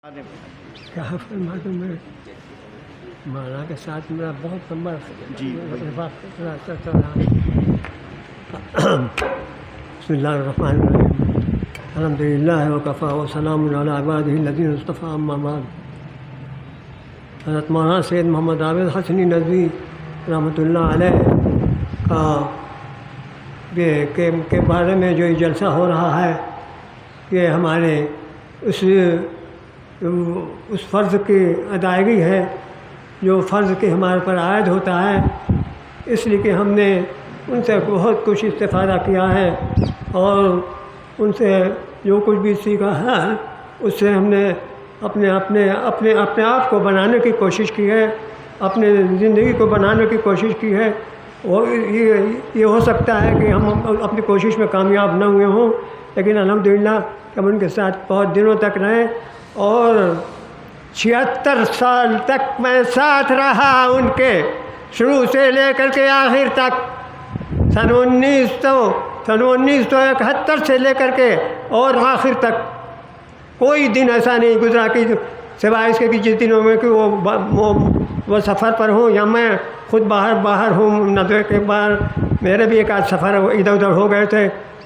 کیا فرماؤں میں مولانا کے ساتھ میرا بہت لمبا رفاقت رہا۔ بسم اللہ الرحمن الرحیم، الحمد للہ وکفیٰ وسلام علی عبادہ الذین اصطفیٰ، اما بعد۔ حضرت مولانا سید محمد عابد حسنی ندوی رحمۃ اللہ علیہ کے بارے میں جو یہ جلسہ ہو رہا ہے، یہ ہمارے اس فرض کی ادائیگی ہے جو فرض کے ہمارے پر عائد ہوتا ہے، اس لیے کہ ہم نے ان سے بہت کچھ استفادہ کیا ہے اور ان سے جو کچھ بھی سیکھا ہے اس سے ہم نے اپنے آپ کو بنانے کی کوشش کی ہے، اپنے زندگی کو بنانے کی کوشش کی ہے۔ اور یہ ہو سکتا ہے کہ ہم اپنی کوشش میں کامیاب نہ ہوئے ہوں، لیکن الحمدللہ ہم ان کے ساتھ بہت دنوں تک رہے اور 76 سال تک میں ساتھ رہا ان کے، شروع سے لے کر کے آخر تک۔ سن 1971 سے لے کر کے اور آخر تک کوئی دن ایسا نہیں گزرا کہ سوائے اس کے کہ جس دنوں میں کہ وہ سفر پر ہوں یا میں خود باہر ہوں۔ ندوے کے بعد میرے بھی ایک آدھ سفر ادھر ادھر ہو گئے تھے،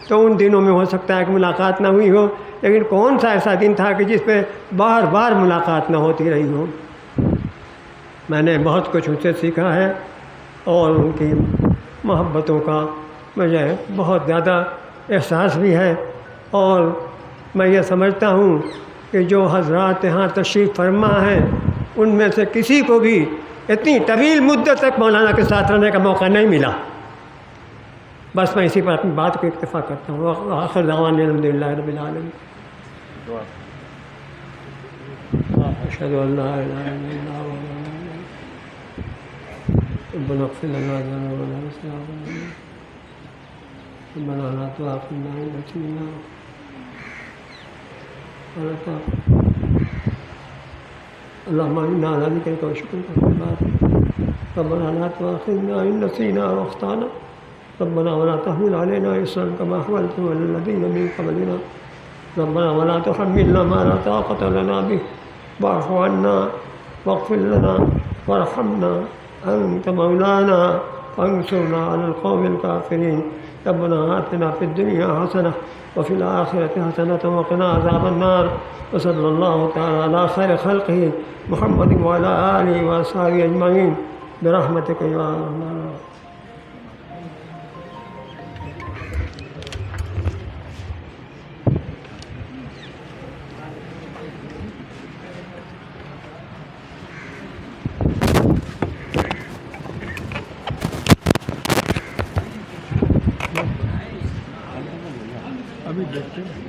تو ان دنوں میں ہو سکتا ہے کہ ملاقات نہ ہوئی ہو، لیکن کون سا ایسا دن تھا کہ جس پہ بار ملاقات نہ ہوتی رہی ہو۔ میں نے بہت کچھ ان سے سیکھا ہے اور ان کی محبتوں کا مجھے بہت زیادہ احساس بھی ہے، اور میں یہ سمجھتا ہوں کہ جو حضرات یہاں تشریف فرما ہیں ان میں سے کسی کو بھی اتنی طویل مدت تک مولانا کے ساتھ رہنے کا موقع نہیں ملا۔ بس میں اسی پر اپنی بات کو اکتفا کرتا ہوں۔ آخر دعوانا الحمدللہ رب العالمین۔ اشہد ان لا الہ الا اللہ ربنا اغفر لنا ذنوبنا واسرافنا ربنا لا تؤاخذنا ان نسينا ولا تؤاخذنا اللهم انا على ذكرك وشكرك وحسن ربنا لا تؤاخذنا ان نسينا واخطانا ربنا ولا تحمل علينا إصرا كما حملته على الذين من قبلنا ربنا ولا تحملنا ما لا طاقة لنا به واعف عنا واغفر لنا وارحمنا أنت مولانا فانصرنا على القوم الكافرين ربنا آتنا في الدنيا حسنة وفي الآخرة حسنة وقنا عذاب النار وصلى الله تعالى على خير خلقه محمد وعلى آله وأصحابه أجمعين برحمتك يا أرحم الراحمين۔ ابھی دیکھتے ہیں۔